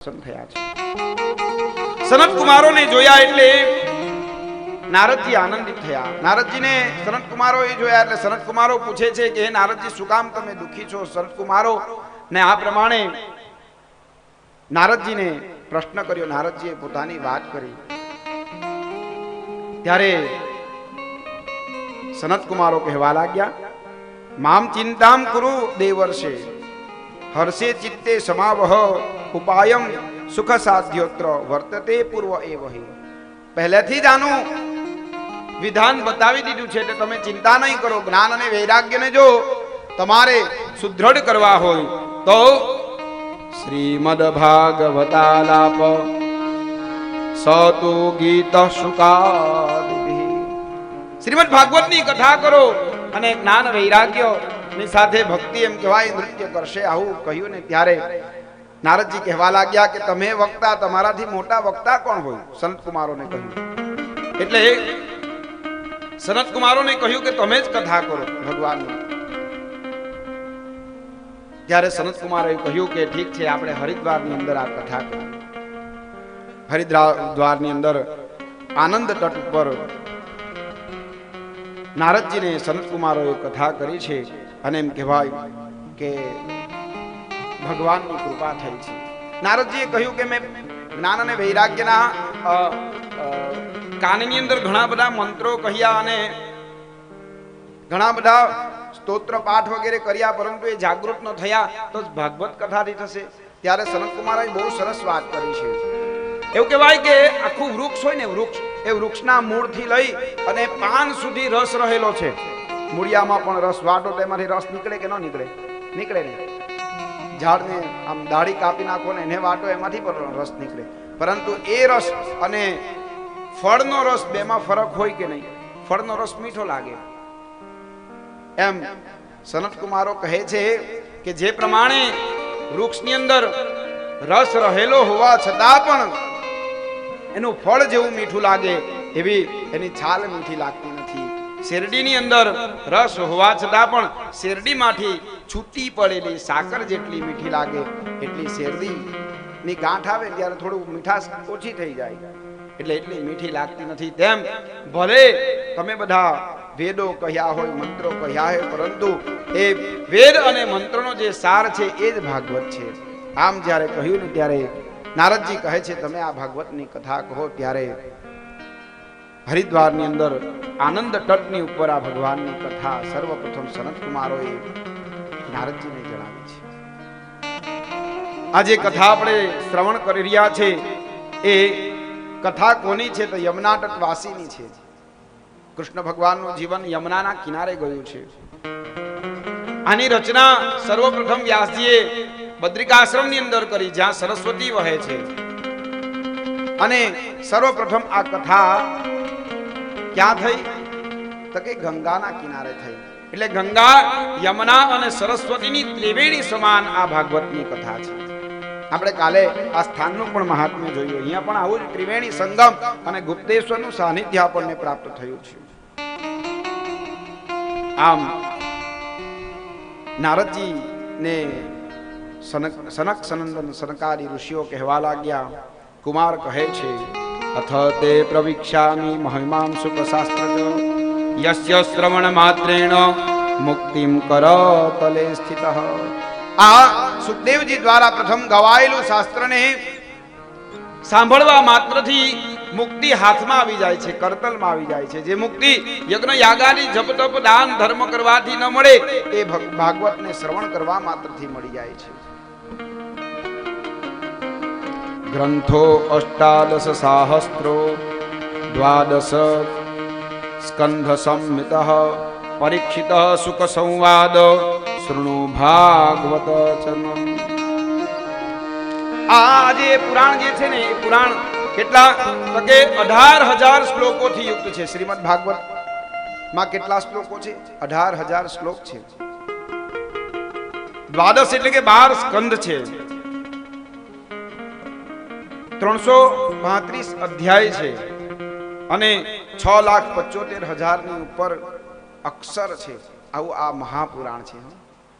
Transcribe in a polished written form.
થયા છે। સનત કુમારોને જોયા એટલે નારદજી આનંદિત થયા। નારદજીને સનત કુમારોએ જોયા એટલે સનત કુમારો પૂછે છે કે હે નારદજી, શું કામ તમે દુખી છો? સનત કુમારો ને આ પ્રમાણે નારદજીને પ્રશ્ન કર્યો। નારદજીએ પોતાની વાત કરી ત્યારે સનત કુમારો કહેવા લાગ્યા, મામ ચિંતામ કુરુ દેવર્ષે હર્ષે ચિત્તે સમાવહ ઉપાયમ સુખ સાધ્યોત્ર વર્તતે પૂર્વ એવહિ। પહેલેથી જ આનું વિધાન બતાવી દીધું છે એટલે તમે ચિંતા નહીં કરો। જ્ઞાન અને વૈરાગ્યને જો તમારે સુદ્રઢ કરવા હોય તો શ્રીમદ ભાગવતાલાપ સતુ ગીત શુકાદિ, શ્રીમદ ભાગવતની કથા કરો અને જ્ઞાન વૈરાગ્ય ની સાથે ભક્તિ એમ કહેવાય નૃત્ય કરશે। આવું કહ્યું ને ત્યારે નારદજી કહેવા લાગ્યા કે તમે વક્તા, તમારાથી મોટા વક્તા કોણ હોય? સનત કુમારોને કહ્યું એટલે સનત કુમારોને કહ્યું કે તમે જ કથા કરો ભગવાનની। ત્યારે સનત કુમારોએ કહ્યું કે ઠીક છે, આપણે હરિદ્વારની અંદર આ કથા કરી। હરિદ્વારની અંદર આનંદ તટ ઉપર નારદજીને સનત કુમારોએ કથા કરી છે અને એમ કહેવાય કે ભગવાનની કૃપા થઈ છે। નારદજીએ કહ્યું કે મેં જ્ઞાન અને વૈરાગ્યના કાનની અંદર ઘણા બધા મંત્રો કહ્યા અને ઘણા બધા સ્તોત્ર પાઠ વગેરે કર્યા, પરંતુ એ જાગૃત ન થયા તો ભાગવત કથાથી થશે। ત્યારે સનત કુમારે બહુ સરસ વાત કરી છે। એવું કહેવાય કે આખું વૃક્ષ હોય ને, વૃક્ષ એ વૃક્ષના મૂળથી લઈ અને પાન સુધી રસ રહેલો છે। મૂળિયામાં પણ રસ વાટો તો એમાંથી રસ નીકળે કે ન નીકળે? નીકળે નહીં। ઝાડને આમ દાઢી કાપી નાખો ને એને વાટો એમાંથી પણ રસ નીકળે, પરંતુ એ રસ અને ફળનો રસ બેમાં ફરક હોય કે નહીં? ફળનો રસ મીઠો લાગે। એમ સનત કુમારો કહે છે કે જે પ્રમાણે વૃક્ષની અંદર રસ રહેલો હોવા છતાં પણ એનું ફળ જેવું મીઠું લાગે એવી એની છાલ મીઠી લાગતી નથી। શેરડીની અંદર રસ હોવા છતાં પણ શેરડીમાંથી છૂટી પડેલી સાકર જેટલી મીઠી લાગે એટલી શેરડીની ગાંઠ આવે ત્યારે થોડું મીઠાશ ઓછી થઈ જાય એટલે એટલી મીઠી લાગતી નથી। તેમ ભલે તમે બધા વેદો કહ્યા હોય, મંત્રો કહ્યા હોય, પરંતુ એ વેદ અને મંત્રનો જે સાર છે એ જ ભાગવત છે। આમ જ્યારે કહ્યું ને ત્યારે નારદજી કહે છે તમે આ ભાગવતની કથા કહો। ત્યારે હરિદ્વારની અંદર આનંદ તટની ઉપર આ ભગવાનની કથા સર્વપ્રથમ સનત કુમારોએ નારદજીને જણાવી છે। આ જે કથા આપણે શ્રવણ કરી રહ્યા છે એ કથા કોની છે? તો યમુના તટવાસીની છે। કૃષ્ણ ભગવાનનું જીવન યમુનાના કિનારે ગયું છે। આની રચના સર્વપ્રથમ વ્યાસજીએ બદ્રિકાશ્રમની અંદર કરી, જ્યાં સરસ્વતી વહે છે। અને સર્વપ્રથમ આ કથા ક્યાં થઈ? તો કે ગંગાના કિનારે થઈ। એટલે ગંગા, યમુના અને સરસ્વતીની ત્રિવેણી સમાન આ ભાગવતની કથા છે। આપણે કાલે આ સ્થાનનું પણ મહાત્મ્ય જોયું। અહીંયા પણ આવું જ ત્રિવેણી સંગમ અને ગુપ્તેશ્વરનું સાનિધ્ય આપણને પ્રાપ્ત થયું છે। આમ નારદજી ને સનક સનંદન સનકાદી ઋષિઓ કહેવા લાગ્યા। કુમાર કહે છે, અથ તે પ્રવિક્ષામિ મહિમાં સુખશાસ્ત્રજ યસ્ય શ્રવણ માત્રેણ મુક્તિમ કરતલે સ્થિતઃ। આ સુખદેવજી દ્વારા પ્રથમ ગવાયેલું શાસ્ત્રને સાંભળવા માત્રથી મુક્તિ હાથમાં આવી જાય છે, કરતલમાં આવી જાય છે। જે મુક્તિ યજ્ઞ યાગાદી જપ તપ દાન ધર્મ કરવાથી ન મળે એ ભાગવતને શ્રવણ કરવા માત્રથી મળી જાય છે। ગ્રંથો અષ્ટાદશ સાહસ્ત્રો દ્વાદશ સ્કંધ સંહિત પરીક્ષિત સુખ સંવાદ શૃણુ ભાગવત ચરણમ। આ જે પુરાણ જે છે ને એ પુરાણ કેટલા? તો કે 18,000 શ્લોકોથી યુક્ત છે। શ્રીમદ ભાગવત માં કેટલા શ્લોકો છે? 18,000 શ્લોક છે। દ્વાદશ એટલે કે 12 સ્કંધ છે। 335 અધ્યાય છે અને 6,75,000 ની ઉપર અક્ષર છે। આવું આ મહાપુરાણ છે।